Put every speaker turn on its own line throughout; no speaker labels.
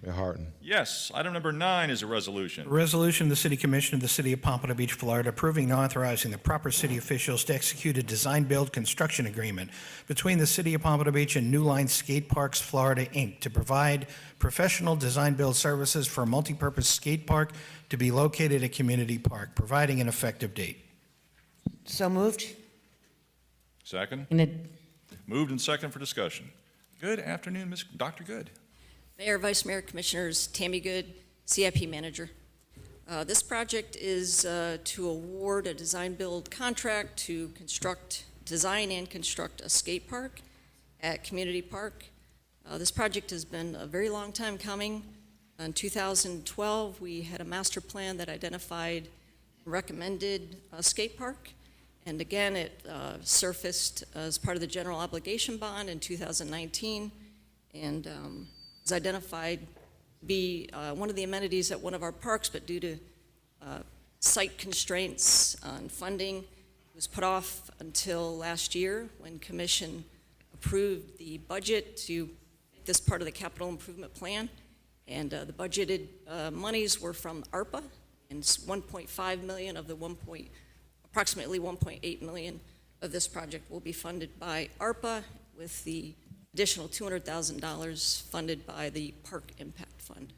Mayor Harton.
Yes. Item number 9 is a resolution.
A resolution of the City Commission of the City of Pompano Beach, Florida, approving and authorizing the proper city officials to execute a design-build construction agreement between the City of Pompano Beach and New Line Skateparks, Florida, Inc., to provide professional design-build services for a multipurpose skate park to be located at Community Park, providing an effective date.
So moved.
Second.
Seconded.
Moved and second for discussion. Good afternoon, Dr. Good.
Mayor, Vice Mayor, Commissioners, Tammy Good, CIP Manager. This project is to award a design-build contract to design and construct a skate park at Community Park. This project has been a very long time coming. In 2012, we had a master plan that identified and recommended a skate park. And again, it surfaced as part of the general obligation bond in 2019 and was identified to be one of the amenities at one of our parks, but due to site constraints and funding, it was put off until last year when Commission approved the budget to make this part of the capital improvement plan. And the budgeted monies were from ARPA, and it's 1.5 million of the approximately 1.8 million of this project will be funded by ARPA, with the additional $200,000 funded by the Park Impact Fund.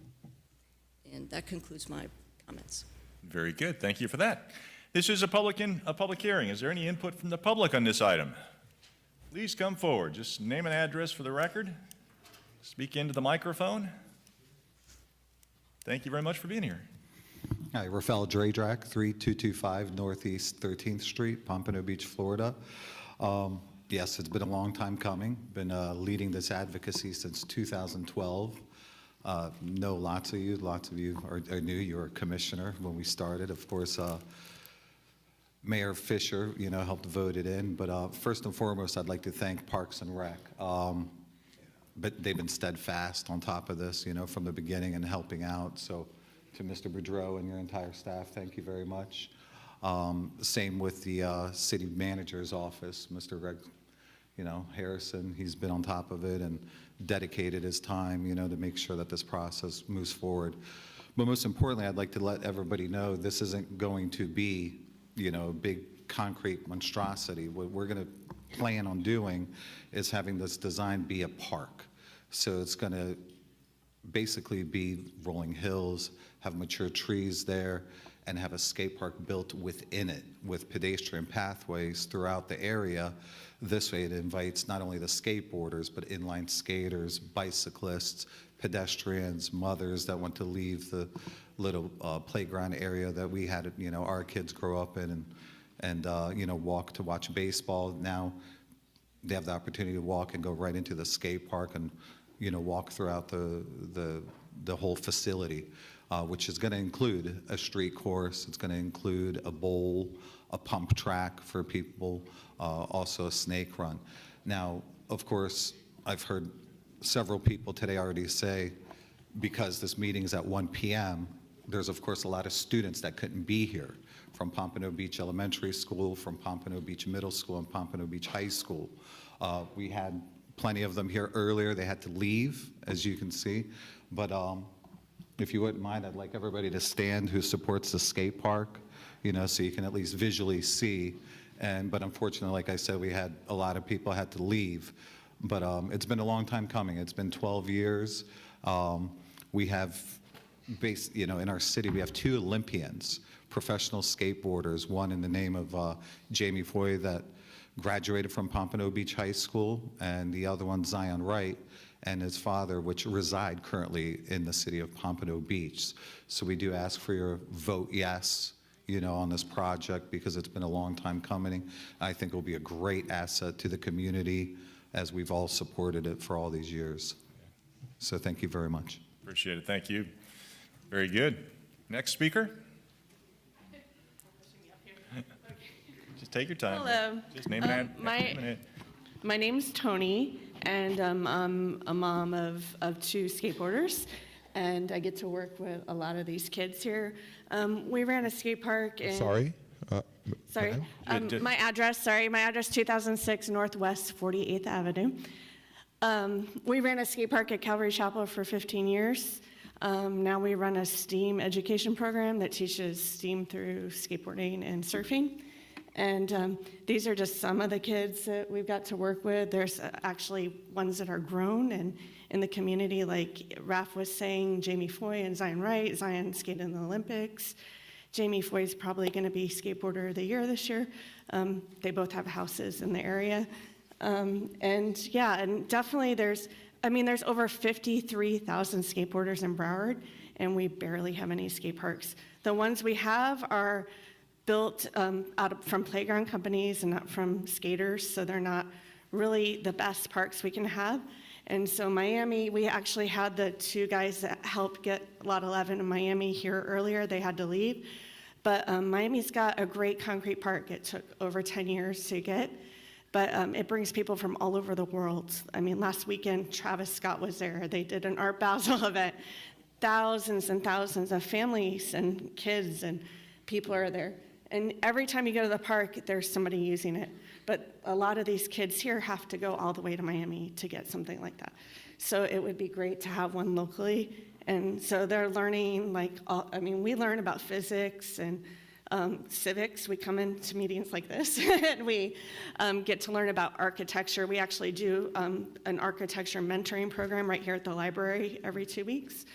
And that concludes my comments.
Very good. Thank you for that. This is a public hearing. Is there any input from the public on this item? Please come forward. Just name and address for the record. Speak into the microphone. Thank you very much for being here.
Hi, Rafael Dradrach, 3225 Northeast 13th Street, Pompano Beach, Florida. Yes, it's been a long time coming. Been leading this advocacy since 2012. Know lots of you are new. You were a commissioner when we started. Of course, Mayor Fisher, helped vote it in. But first and foremost, I'd like to thank Parks and Rec. But they've been steadfast on top of this, from the beginning and helping out. So to Mr. Boudreau and your entire staff, thank you very much. Same with the city manager's office, Mr. Greg, Harrison. He's been on top of it and dedicated his time, to make sure that this process moves forward. But most importantly, I'd like to let everybody know this isn't going to be, a big concrete monstrosity. What we're going to plan on doing is having this design be a park. So it's going to basically be rolling hills, have mature trees there, and have a skate park built within it with pedestrian pathways throughout the area. This way it invites not only the skateboarders, but inline skaters, bicyclists, pedestrians, mothers that want to leave the little playground area that we had, our kids grow up in and walk to watch baseball. Now they have the opportunity to walk and go right into the skate park and, walk throughout the whole facility. Which is going to include a street course. It's going to include a bowl, a pump track for people, also a snake run. Now, of course, I've heard several people today already say, because this meeting is at 1 p.m., there's, of course, a lot of students that couldn't be here from Pompano Beach Elementary School, from Pompano Beach Middle School, and Pompano Beach High School. We had plenty of them here earlier. They had to leave, as you can see. But if you wouldn't mind, I'd like everybody to stand who supports the skate park, so you can at least visually see. But unfortunately, like I said, we had a lot of people had to leave. But it's been a long time coming. It's been 12 years. We have, in our city, we have 2 Olympians, professional skateboarders, one in the name of Jamie Foy that graduated from Pompano Beach High School, and the other one, Zion Wright, and his father, which reside currently in the city of Pompano Beach. So we do ask for your vote yes, on this project, because it's been a long time coming. I think it will be a great asset to the community, as we've all supported it for all these years. So thank you very much.
Appreciate it. Thank you. Very good. Next speaker. Just take your time.
Hello.
Just name and address.
My name's Tony, and I'm a mom of 2 skateboarders, and I get to work with a lot of these kids here. We ran a skate park in...
Sorry?
My address 2006 Northwest 48th Avenue. We ran a skate park at Calvary Chapel for 15 years. Now we run a STEAM education program that teaches STEAM through skateboarding and surfing. And these are just some of the kids that we've got to work with. There's actually ones that are grown and in the community, like Raph was saying, Jamie Foy and Zion Wright. Zion skated in the Olympics. Jamie Foy is probably going to be Skateboarder of the Year this year. They both have houses in the area. And yeah, and definitely there's over 53,000 skateboarders in Broward, and we barely have any skate parks. The ones we have are built from playground companies and not from skaters, so they're not really the best parks we can have. And so Miami, we actually had the two guys that helped get Lot 11 in Miami here earlier. They had to leave. But Miami's got a great concrete park. It took over 10 years to get. But it brings people from all over the world. I mean, last weekend, Travis Scott was there. They did an Art Basel event. Thousands and thousands of families and kids and people are there. And every time you go to the park, there's somebody using it. But a lot of these kids here have to go all the way to Miami to get something like that. So it would be great to have one locally. And so they're learning, we learn about physics and civics. We come into meetings like this, and we get to learn about architecture. We actually do an architecture mentoring program right here at the library every 2 weeks.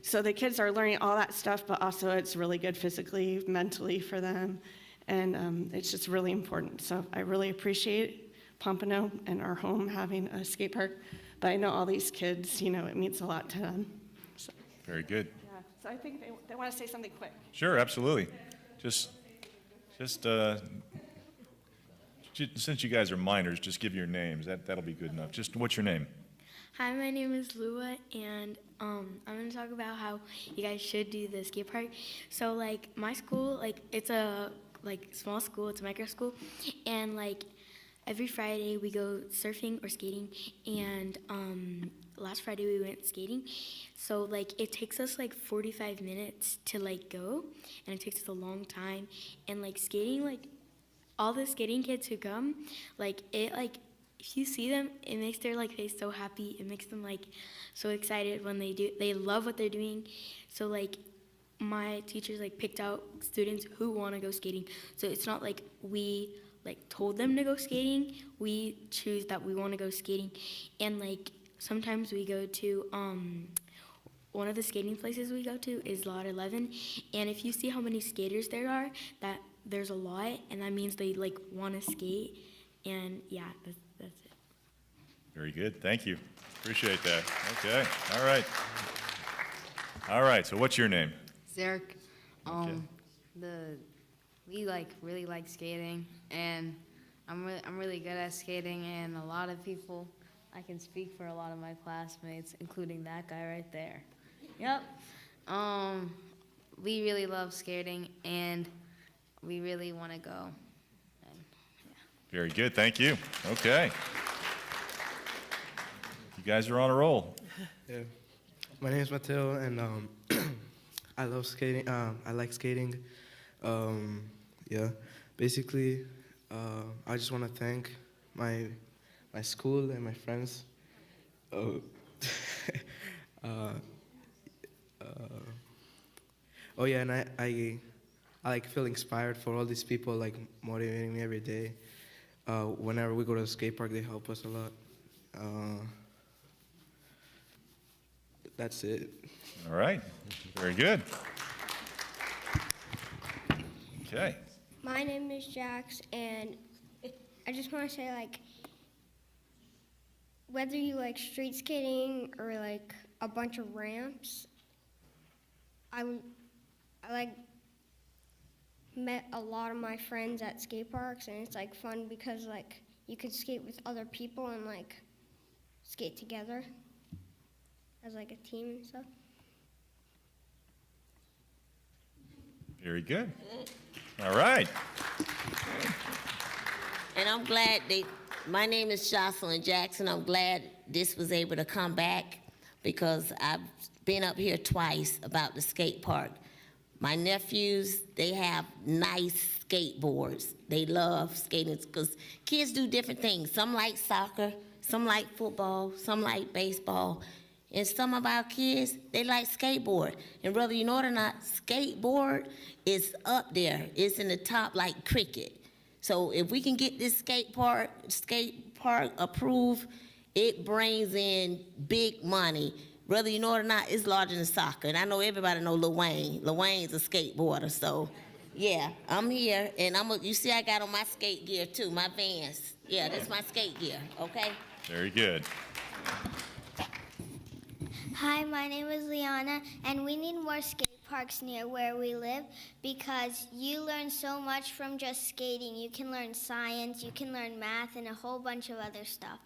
So the kids are learning all that stuff, but also it's really good physically, mentally for them, and it's just really important. So I really appreciate Pompano and our home having a skate park, but I know all these kids, it means a lot to them. So,
Very good.
yeah, so I think they want to say something quick.
Sure, absolutely. Just since you guys are minors, just give your names. That'll be good enough. Just what's your name?
Hi, my name is Lua, and I'm going to talk about how you guys should do the skate park. So, my school, it's a, small school, it's a micro school, and, every Friday we go surfing or skating, and last Friday we went skating. So, it takes us, 45 minutes to, go, and it takes us a long time, and, skating, all the skating kids who come, if you see them, it makes their face so happy. It makes them so excited when they love what they're doing. So my teachers picked out students who want to go skating. So it's not we told them to go skating. We choose that we want to go skating. And sometimes we go to one of the skating places we go to is Lot 11. And if you see how many skaters there are, that there's a lot, and that means they want to skate. And yeah, that's it.
Very good. Thank you. Appreciate that. Okay. All right. All right. So what's your name?
Zarek,
Okay.
We really like skating, and I'm really good at skating, and a lot of people, I can speak for a lot of my classmates, including that guy right there. Yep. We really love skating, and we really want to go. And, yeah.
Very good. Thank you. Okay. You guys are on a roll.
Yeah. My name is Mateo, and I love skating. I like skating. Yeah. Basically, I just want to thank my school and my friends. Oh yeah, and I feel inspired for all these people motivating me every day. Whenever we go to the skate park, they help us a lot. That's it.
All right. Very good. Okay.
My name is Jax, and I just want to say, whether you like street skating or a bunch of ramps, I met a lot of my friends at skate parks, and it's fun because you could skate with other people and skate together as a team and stuff.
Very good. All right.
And I'm glad my name is Jocelyn Jackson. I'm glad this was able to come back because I've been up here twice about the skate park. My nephews, they have nice skateboards. They love skating because kids do different things. Some like soccer, some like football, some like baseball. And some of our kids, they like skateboard. And whether you know it or not, skateboard is up there. It's in the top like cricket. So if we can get this skate park approved, it brings in big money. Whether you know it or not, it's larger than soccer. And I know everybody know Lil Wayne. Lil Wayne's a skateboarder, so yeah, I'm here. And you see I got on my skate gear too, my Vans. Yeah, that's my skate gear, okay?
Very good.
Hi, my name is Liana, and we need more skate parks near where we live because you learn so much from just skating. You can learn science, you can learn math, and a whole bunch of other stuff.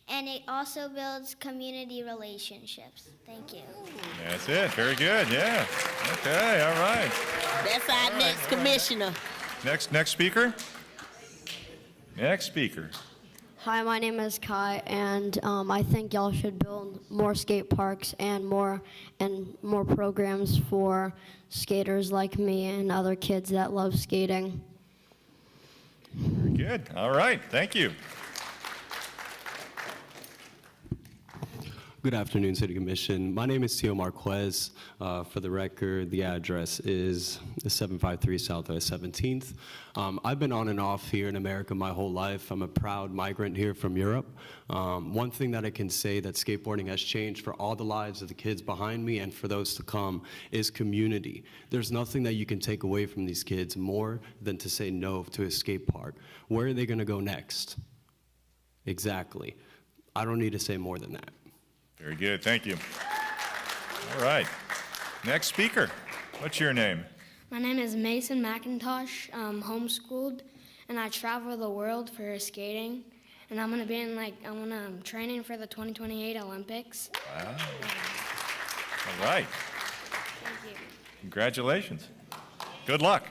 And it also builds community relationships. Thank you.
That's it. Very good. Yeah. Okay. All right.
That's our next commissioner.
Next speaker. Next speaker.
Hi, my name is Kai, and I think y'all should build more skate parks and more programs for skaters like me and other kids that love skating.
Very good. All right. Thank you.
Good afternoon, City Commission. My name is Tio Marquez. For the record, the address is 753 Southwest 17th. I've been on and off here in America my whole life. I'm a proud migrant here from Europe. One thing that I can say that skateboarding has changed for all the lives of the kids behind me and for those to come is community. There's nothing that you can take away from these kids more than to say no to a skate park. Where are they going to go next? Exactly. I don't need to say more than that.
Very good. Thank you. All right. Next speaker. What's your name?
My name is Mason McIntosh. I'm homeschooled, and I travel the world for skating. And I'm training for the 2028 Olympics.
Wow. All right.
Thank you.
Congratulations. Good luck.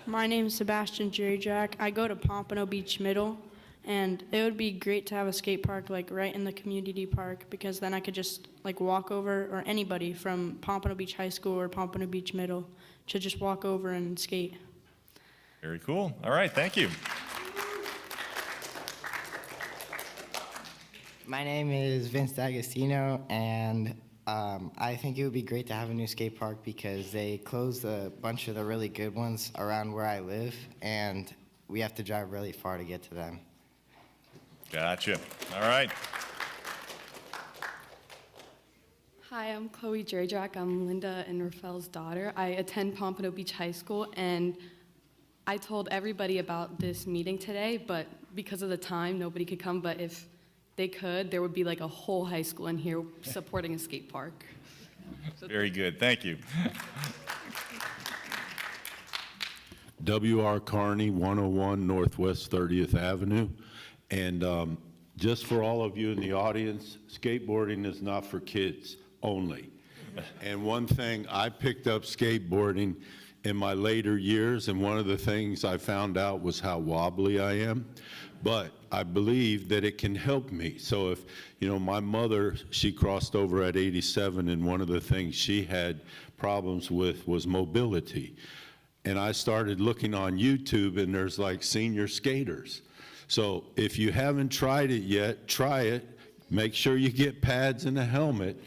My name is Sebastian Dradrach. I go to Pompano Beach Middle, and it would be great to have a skate park like right in the community park because then I could just like walk over, or anybody from Pompano Beach High School or Pompano Beach Middle should just walk over and skate.
Very cool. All right. Thank you.
My name is Vince D'Agostino, and I think it would be great to have a new skate park because they closed a bunch of the really good ones around where I live, and we have to drive really far to get to them.
Gotcha. All right.
Hi, I'm Chloe Dradrach. I'm Linda and Rafael's daughter. I attend Pompano Beach High School, and I told everybody about this meeting today, but because of the time, nobody could come. But if they could, there would be like a whole high school in here supporting a skate park.
Very good. Thank you.
W.R. Carney, 101 Northwest 30th Avenue. And just for all of you in the audience, skateboarding is not for kids only. And one thing, I picked up skateboarding in my later years, and one of the things I found out was how wobbly I am. But I believe that it can help me. So if, my mother, she crossed over at 87, and one of the things she had problems with was mobility. And I started looking on YouTube, and there's like senior skaters. So if you haven't tried it yet, try it. Make sure you get pads and a helmet.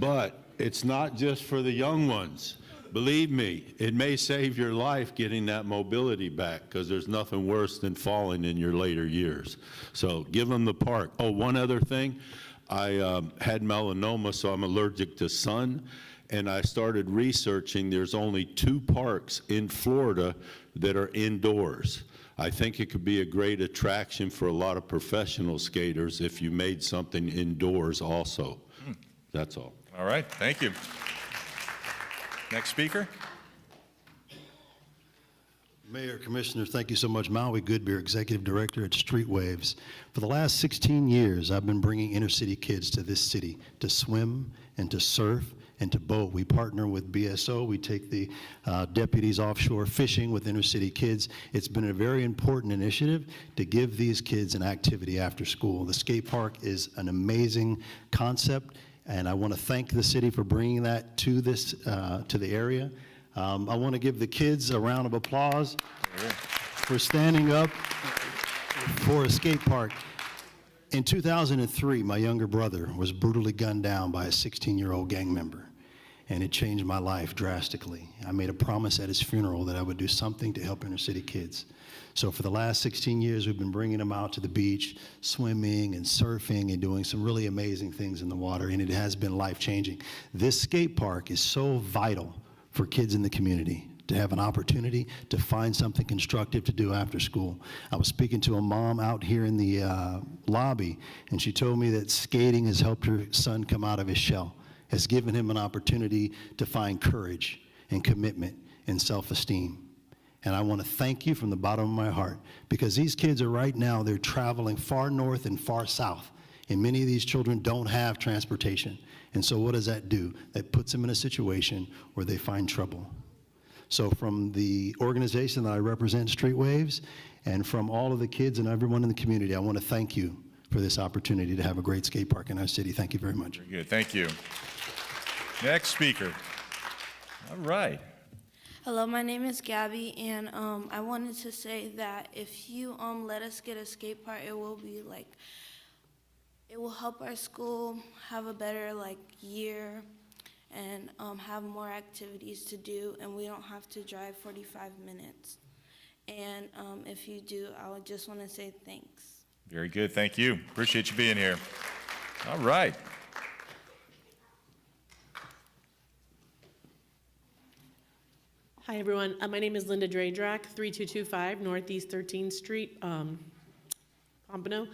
But it's not just for the young ones. Believe me, it may save your life getting that mobility back, because there's nothing worse than falling in your later years. So give them the park. Oh, one other thing. I had melanoma, so I'm allergic to sun. And I started researching. There's only 2 parks in Florida that are indoors. I think it could be a great attraction for a lot of professional skaters if you made something indoors also. That's all.
All right. Thank you. Next speaker.
Mayor, Commissioner, thank you so much. Maui Goodbeer, Executive Director at Street Waves. For the last 16 years, I've been bringing inner city kids to this city to swim and to surf and to boat. We partner with BSO. We take the deputies offshore fishing with inner city kids. It's been a very important initiative to give these kids an activity after school. The skate park is an amazing concept, and I want to thank the city for bringing that to this to the area. I want to give the kids a round of applause for standing up for a skate park. In 2003, my younger brother was brutally gunned down by a 16-year-old gang member, and it changed my life drastically. I made a promise at his funeral that I would do something to help inner city kids. So for the last 16 years, we've been bringing them out to the beach, swimming and surfing and doing some really amazing things in the water, and it has been life-changing. This skate park is so vital for kids in the community to have an opportunity to find something constructive to do after school. I was speaking to a mom out here in the lobby, and she told me that skating has helped her son come out of his shell, has given him an opportunity to find courage and commitment and self-esteem. And I want to thank you from the bottom of my heart, because these kids are right now, they're traveling far north and far south, and many of these children don't have transportation. And so what does that do? That puts them in a situation where they find trouble. So from the organization that I represent, Street Waves, and from all of the kids and everyone in the community, I want to thank you for this opportunity to have a great skate park in our city. Thank you very much.
Very good, thank you. Next speaker. All right.
Hello, my name is Gabby, and I wanted to say that if you let us get a skate park, it will help our school have a better year and have more activities to do, and we don't have to drive 45 minutes. And if you do, I would just want to say thanks.
Very good, thank you. Appreciate you being here. All right.
Hi, everyone. My name is Linda Dradrach, 3225 Northeast 13th Street, Pompano.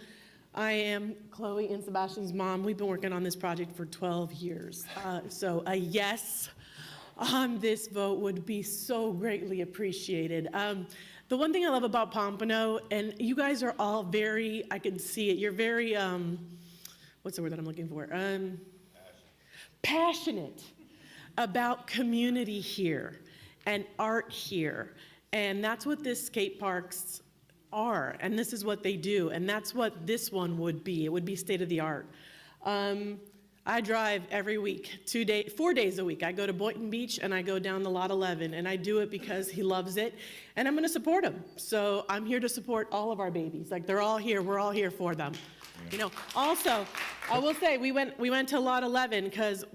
I am Chloe and Sebastian's mom. We've been working on this project for 12 years. So a yes on this vote would be so greatly appreciated. The one thing I love about Pompano, and you guys are all very, I can see it, you're very, what's the word that I'm looking for? Passionate about community here and art here. And that's what this skate parks are, and this is what they do, and that's what this one would be. It would be state of the art. I drive every week, 4 days a week. I go to Boynton Beach and I go down to Lot 11, and I do it because he loves it, and I'm gonna support him. So I'm here to support all of our babies. They're all here, we're all here for them. You know, also, I will say, we went to Lot 11 because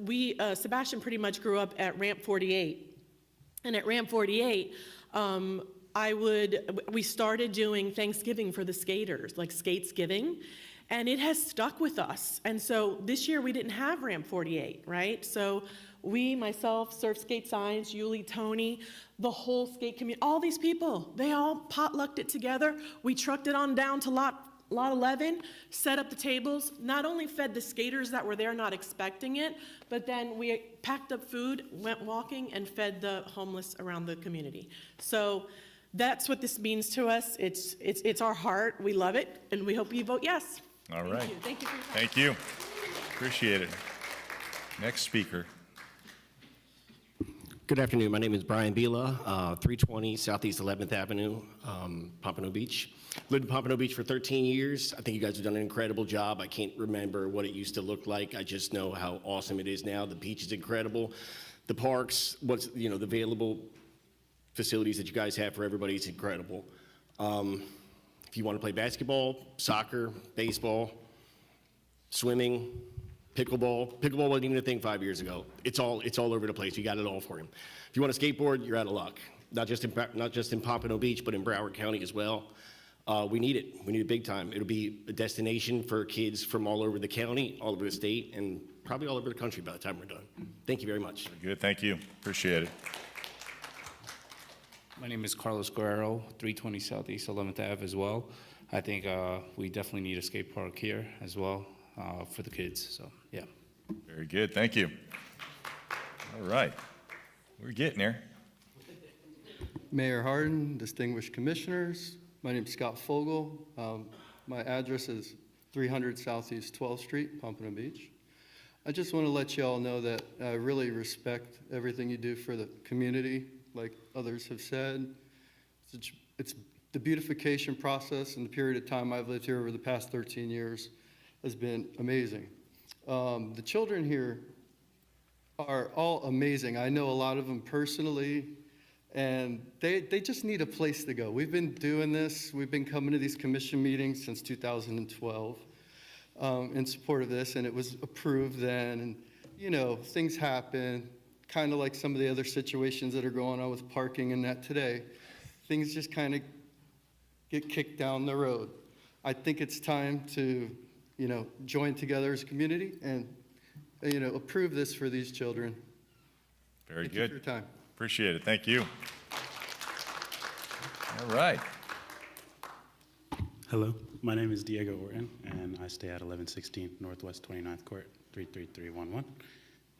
Sebastian pretty much grew up at Ramp 48. And at Ramp 48, we started doing Thanksgiving for the skaters, like Skatesgiving, and it has stuck with us. And so this year we didn't have Ramp 48, right? So myself, Surf Skate Science, Yuli, Tony, the whole skate community, all these people, they all potlucked it together. We trucked it on down to Lot 11, set up the tables, not only fed the skaters that were there not expecting it, but then we packed up food, went walking, and fed the homeless around the community. So that's what this means to us. It's our heart. We love it, and we hope you vote yes.
All right.
Thank you. Thank you for your time.
Thank you. Appreciate it. Next speaker.
Good afternoon. My name is Brian Bila, 320 Southeast 11th Avenue, Pompano Beach. Lived in Pompano Beach for 13 years. I think you guys have done an incredible job. I can't remember what it used to look like. I just know how awesome it is now. The beach is incredible. The parks, the available facilities that you guys have for everybody is incredible. If you want to play basketball, soccer, baseball, swimming, pickleball wasn't even a thing 5 years ago. It's all over the place. You got it all for him. If you want to skateboard, you're out of luck. Not just in Pompano Beach, but in Broward County as well. We need it. We need it big time. It'll be a destination for kids from all over the county, all over the state, and probably all over the country by the time we're done. Thank you very much.
Good, thank you. Appreciate it.
My name is Carlos Guerrero, 320 Southeast 11th Ave as well. I think we definitely need a skate park here as well for the kids, so yeah.
Very good, thank you. All right, we're getting there.
Mayor Harden, distinguished commissioners, my name is Scott Fogel. My address is 300 Southeast 12th Street, Pompano Beach. I just want to let you all know that I really respect everything you do for the community, like others have said. It's the beautification process and the period of time I've lived here over the past 13 years has been amazing. The children here are all amazing. I know a lot of them personally, and they just need a place to go. We've been doing this. We've been coming to these commission meetings since 2012. in support of this, and it was approved then. And, you know, things happen, kind of like some of the other situations that are going on with parking and that today. Things just kind of get kicked down the road. I think it's time to, you know, join together as a community and, you know, approve this for these children.
Very
Thank
good.
you for your time.
Appreciate it. Thank you. All right.
Hello, my name is Diego Orton, and I stay at 1116 Northwest 29th Court, 33311.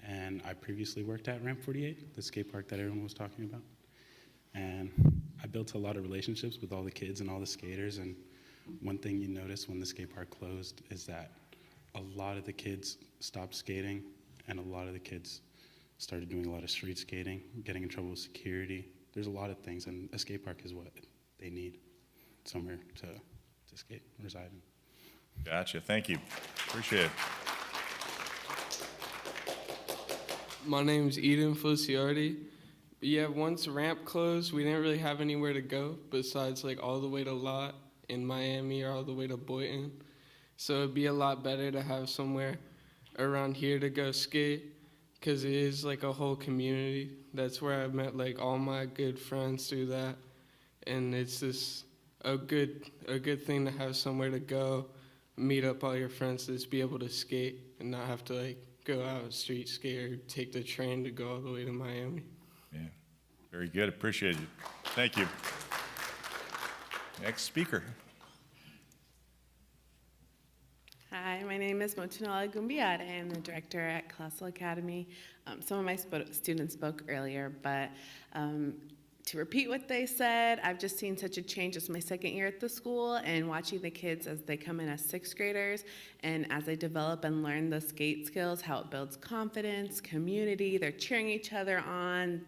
And I previously worked at Ramp 48, the skate park that everyone was talking about. And I built a lot of relationships with all the kids and all the skaters. And one thing you notice when the skate park closed is that a lot of the kids stopped skating, and a lot of the kids started doing a lot of street skating, getting in trouble with security. There's a lot of things, and a skate park is what they need, somewhere to skate, reside in.
Gotcha. Thank you. Appreciate it.
My name's Eden Feliciardi. Yeah, once Ramp closed, we didn't really have anywhere to go besides like all the way to Lot in Miami or all the way to Boynton. So it'd be a lot better to have somewhere around here to go skate, because it is like a whole community. That's where I met like all my good friends through that. And it's just a good thing to have somewhere to go, meet up all your friends, to just be able to skate and not have to like go out street skate or take the train to go all the way to Miami.
Yeah, very good. Appreciate it. Thank you. Next speaker.
Hi, my name is Motunala Gumbiade. I'm the director at Colossal Academy. Some of my students spoke earlier, but to repeat what they said, I've just seen such a change. It's my second year at the school, and watching the kids as they come in as sixth graders and as they develop and learn the skate skills, how it builds confidence, community, they're cheering each other on.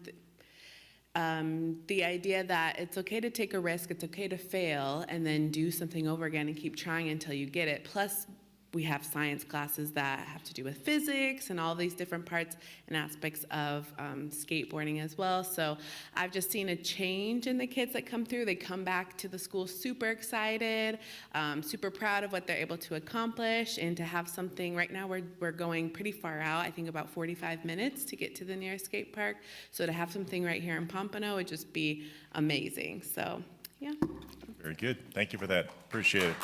The idea that it's okay to take a risk, it's okay to fail, and then do something over again and keep trying until you get it. Plus, we have science classes that have to do with physics and all these different parts and aspects of skateboarding as well. So I've just seen a change in the kids that come through. They come back to the school super excited, super proud of what they're able to accomplish, and to have something. Right now we're going pretty far out, I think about 45 minutes to get to the nearest skate park. So to have something right here in Pompano would just be amazing. So yeah.
Very good. Thank you for that. Appreciate it.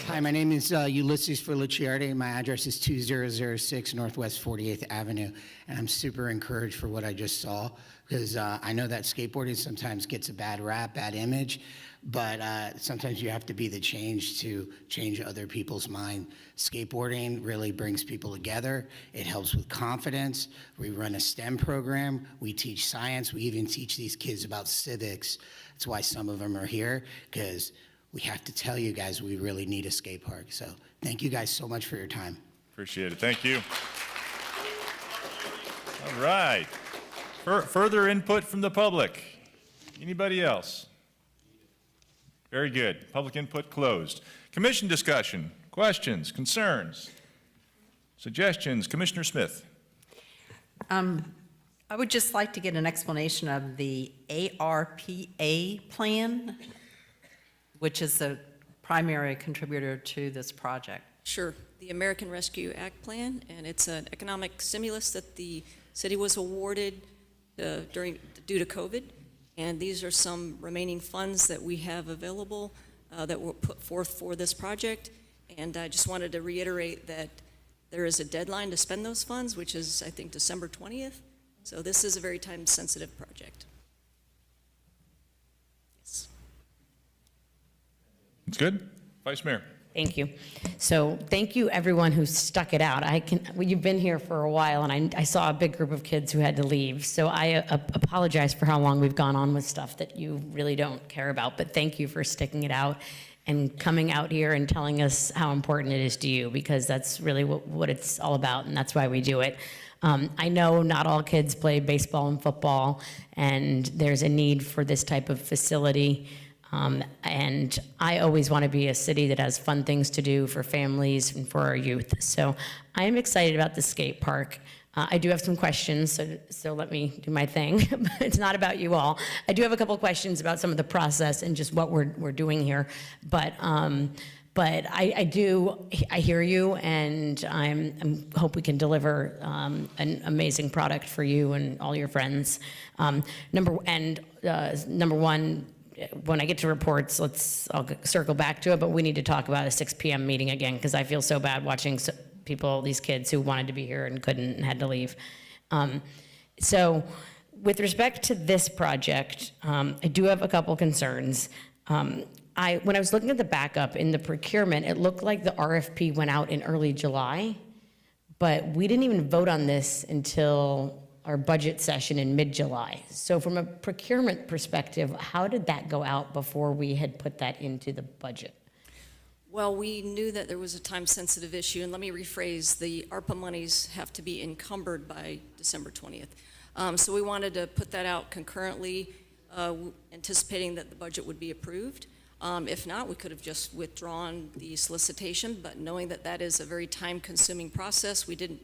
Hi, my name is Ulysses Feliciardi. My address is 2006 Northwest 48th Avenue, and I'm super encouraged for what I just saw, because I know that skateboarding sometimes gets a bad rap, bad image, but sometimes you have to be the change to change other people's mind. Skateboarding really brings people together. It helps with confidence. We run a STEM program. We teach science. We even teach these kids about civics. That's why some of them are here, because we have to tell you guys we really need a skate park. So thank you guys so much for your time.
Appreciate it. Thank you. All right. Further input from the public. Anybody else? Very good. Public input closed. Commission discussion. Questions, concerns, suggestions. Commissioner Smith.
I would just like to get an explanation of the ARPA plan, which is the primary contributor to this project.
Sure. The American Rescue Act plan, and it's an economic stimulus that the city was awarded due to COVID. And these are some remaining funds that we have available that were put forth for this project. And I just wanted to reiterate that there is a deadline to spend those funds, which is, I think, December 20th. So this is a very time-sensitive project.
It's good. Vice Mayor.
Thank you. So thank you everyone who stuck it out. You've been here for a while, and I saw a big group of kids who had to leave. So I apologize for how long we've gone on with stuff that you really don't care about, but thank you for sticking it out and coming out here and telling us how important it is to you, because that's really what it's all about, and that's why we do it. I know not all kids play baseball and football, and there's a need for this type of facility. And I always want to be a city that has fun things to do for families and for our youth. So I'm excited about the skate park. I do have some questions, so let me do my thing. It's not about you all. I do have a couple of questions about some of the process and just what we're doing here. But I hear you, and I hope we can deliver an amazing product for you and all your friends. Number one, when I get to reports, I'll circle back to it, but we need to talk about a 6 p.m. meeting again, because I feel so bad watching people, these kids who wanted to be here and couldn't and had to leave. So with respect to this project, I do have a couple concerns. When I was looking at the backup in the procurement, it looked like the RFP went out in early July, but we didn't even vote on this until our budget session in mid-July. So from a procurement perspective, how did that go out before we had put that into the budget?
Well, we knew that there was a time-sensitive issue, and let me rephrase, the ARPA monies have to be encumbered by December 20th. So we wanted to put that out concurrently, anticipating that the budget would be approved. If not, we could have just withdrawn the solicitation, but knowing that that is a very time-consuming process, we did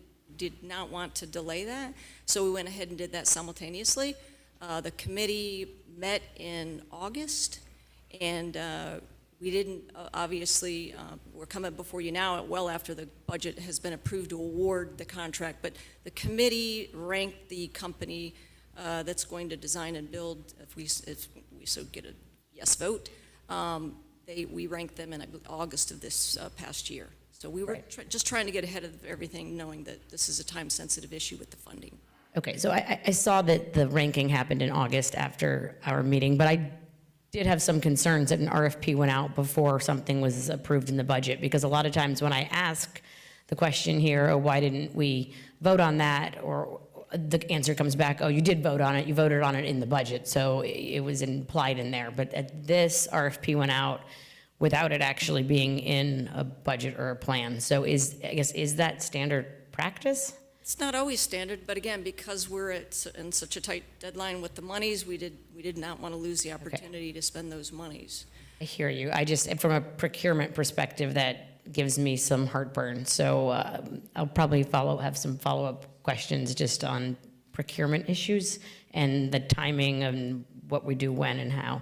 not want to delay that, so we went ahead and did that simultaneously. The committee met in August, and we didn't, obviously, we're coming before you now well after the budget has been approved to award the contract, but the committee ranked the company that's going to design and build, if we so get a yes vote, we ranked them in August of this past year. So we were just trying to get ahead of everything, knowing that this is a time-sensitive issue with the funding.
Okay, so I saw that the ranking happened in August after our meeting, but I did have some concerns that an RFP went out before something was approved in the budget, because a lot of times when I ask the question here, oh, why didn't we vote on that, or the answer comes back, oh, you did vote on it, you voted on it in the budget, so it was implied in there. But this RFP went out without it actually being in a budget or a plan. So is that standard practice?
It's not always standard, but again, because we're in such a tight deadline with the monies, we did not want to lose the opportunity to spend those monies.
I hear you. I just, from a procurement perspective, that gives me some heartburn. So I'll probably have some follow-up questions just on procurement issues and the timing and what we do when and how.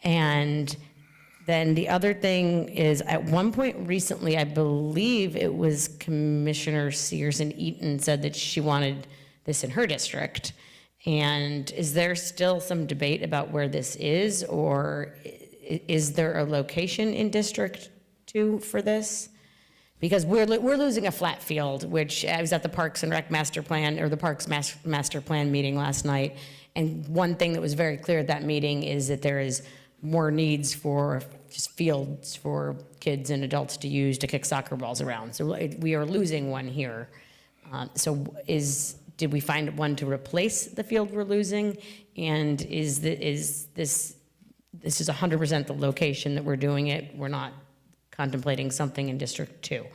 And then the other thing is, at one point recently, I believe it was Commissioner Searson-Eaton said that she wanted this in her district. And is there still some debate about where this is, or is there a location in District 2 for this? Because we're losing a flat field, which I was at the Parks and Rec Master Plan, or the Parks Master Plan meeting last night, and one thing that was very clear at that meeting is that there is more needs for just fields for kids and adults to use to kick soccer balls around. So we are losing one here. Did we find one to replace the field we're losing? And is this is 100% the location that we're doing it? We're not contemplating something in District 2.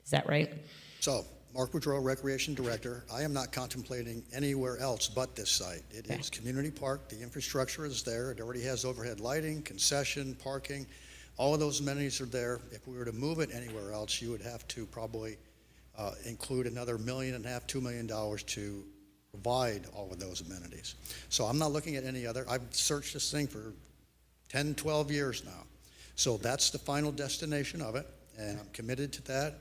Is that right?
So, Mark Woodrow, Recreation Director. I am not contemplating anywhere else but this site. It is Community Park. The infrastructure is there. It already has overhead lighting, concession, parking. All of those amenities are there. If we were to move it anywhere else, you would have to probably include another $1.5 million, $2 million to provide all of those amenities. So I'm not looking at any other. I've searched this thing for 10, 12 years now. So that's the final destination of it, and I'm committed to that.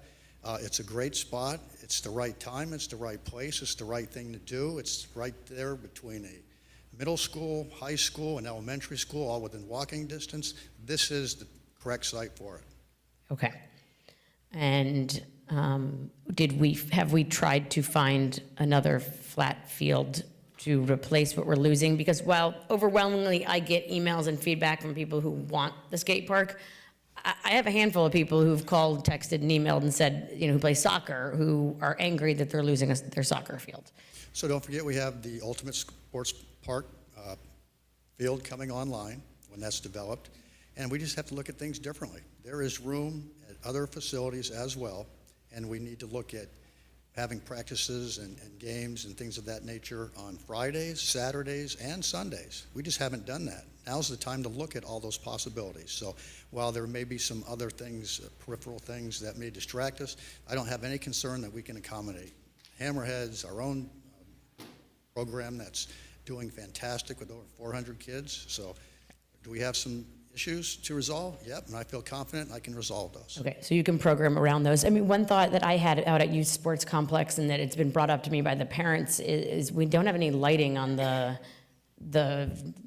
It's a great spot. It's the right time. It's the right place. It's the right thing to do. It's right there between a middle school, high school, and elementary school, all within walking distance. This is the correct site for it.
Okay. And have we tried to find another flat field to replace what we're losing? Because while overwhelmingly I get emails and feedback from people who want the skate park, I have a handful of people who've called, texted, and emailed and said, who play soccer, who are angry that they're losing their soccer field.
So don't forget, we have the Ultimate Sports Park field coming online when that's developed, and we just have to look at things differently. There is room at other facilities as well, and we need to look at having practices and games and things of that nature on Fridays, Saturdays, and Sundays. We just haven't done that. Now's the time to look at all those possibilities. So while there may be some other things, peripheral things that may distract us, I don't have any concern that we can accommodate Hammerheads, our own program that's doing fantastic with over 400 kids. So do we have some issues to resolve? Yep, and I feel confident I can resolve those.
Okay, so you can program around those. I mean, one thought that I had out at Youth Sports Complex, and that it's been brought up to me by the parents, is we don't have any lighting on the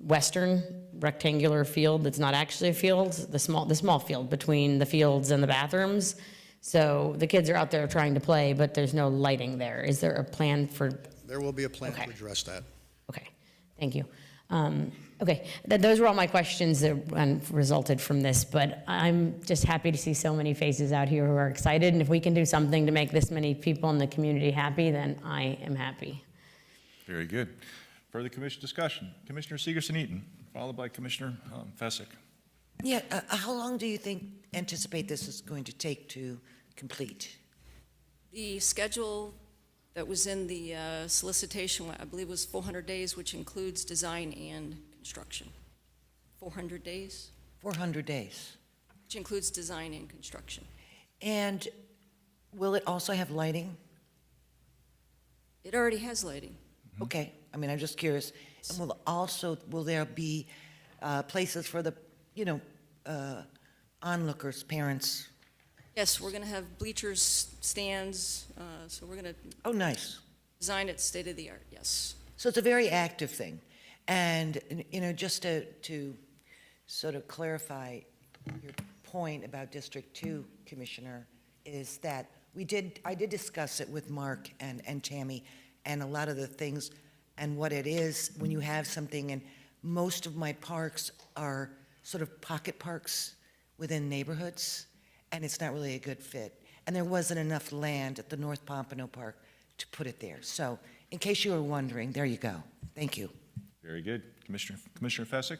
western rectangular field that's not actually a field, the small field between the fields and the bathrooms. So the kids are out there trying to play, but there's no lighting there. Is there a plan for?
There will be a plan to address that.
Okay, thank you. Okay, those were all my questions that resulted from this, but I'm just happy to see so many faces out here who are excited, and if we can do something to make this many people in the community happy, then I am happy.
Very good. Further commission discussion. Commissioner Segerson-Eaton, followed by Commissioner Fessick.
Yeah, how long do you anticipate this is going to take to complete?
The schedule that was in the solicitation, I believe, was 400 days, which includes design and construction. 400 days?
400 days.
Which includes design and construction.
And will it also have lighting?
It already has lighting.
Okay, I mean, I'm just curious. And will there be places for the, onlookers, parents?
Yes, we're going to have bleachers, stands, so we're going to.
Oh, nice.
Design it state of the art, yes.
So it's a very active thing. And, just to sort of clarify your point about District 2, Commissioner, is that I did discuss it with Mark and Tammy, and a lot of the things and what it is when you have something, and most of my parks are sort of pocket parks within neighborhoods, and it's not really a good fit. And there wasn't enough land at the North Pompano Park to put it there. So in case you were wondering, there you go. Thank you.
Very good. Commissioner Fessick?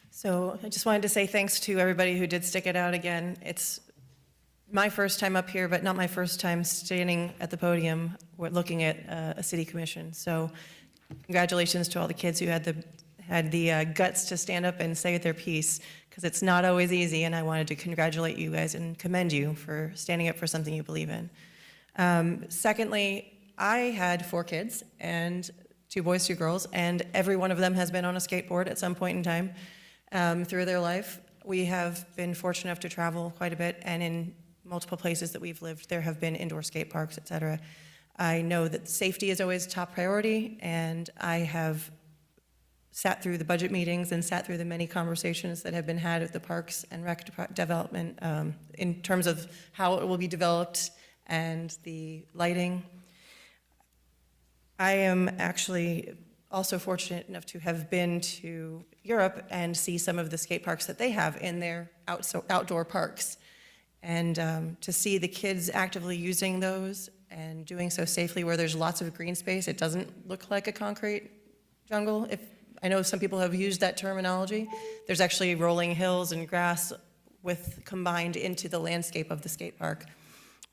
So I just wanted to say thanks to everybody who did stick it out again. It's my first time up here, but not my first time standing at the podium looking at a city commission. So congratulations to all the kids who had the guts to stand up and say their piece, because it's not always easy, and I wanted to congratulate you guys and commend you for standing up for something you believe in. Secondly, I had 4 kids, and 2 boys, 2 girls, and every one of them has been on a skateboard at some point in time through their life. We have been fortunate enough to travel quite a bit, and in multiple places that we've lived, there have been indoor skate parks, et cetera. I know that safety is always top priority, and I have sat through the budget meetings and sat through the many conversations that have been had with the Parks and Rec development in terms of how it will be developed and the lighting. I am actually also fortunate enough to have been to Europe and see some of the skate parks that they have in their outdoor parks. And to see the kids actively using those and doing so safely where there's lots of green space, it doesn't look like a concrete jungle. I know some people have used that terminology. There's actually rolling hills and grass combined into the landscape of the skate park.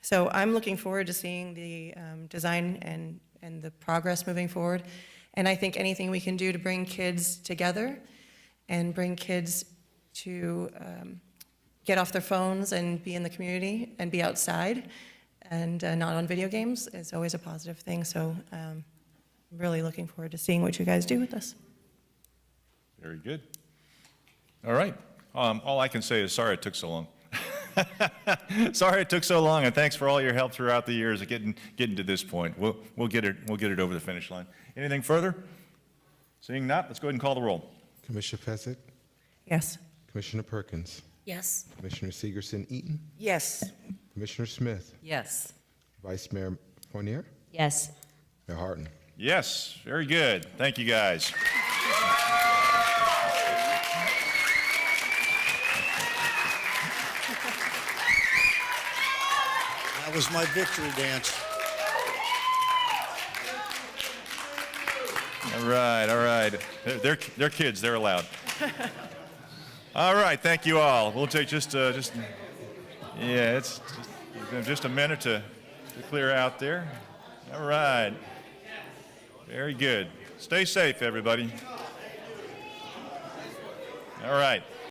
So I'm looking forward to seeing the design and the progress moving forward. And I think anything we can do to bring kids together and bring kids to get off their phones and be in the community and be outside and not on video games is always a positive thing. So I'm really looking forward to seeing what you guys do with this.
Very good. All right. All I can say is sorry it took so long. Sorry it took so long, and thanks for all your help throughout the years of getting to this point. We'll get it over the finish line. Anything further? Seeing not, let's go ahead and call the roll.
Commissioner Fessick?
Yes.
Commissioner Perkins?
Yes.
Commissioner Segerson-Eaton?
Yes.
Commissioner Smith?
Yes.
Vice Mayor Fournier?
Yes.
Mayor Harden?
Yes, very good. Thank you, guys.
That was my victory dance.
All right. They're kids, they're allowed. All right, thank you all. We'll take it's just a minute to clear out there. All right. Very good. Stay safe, everybody. All right.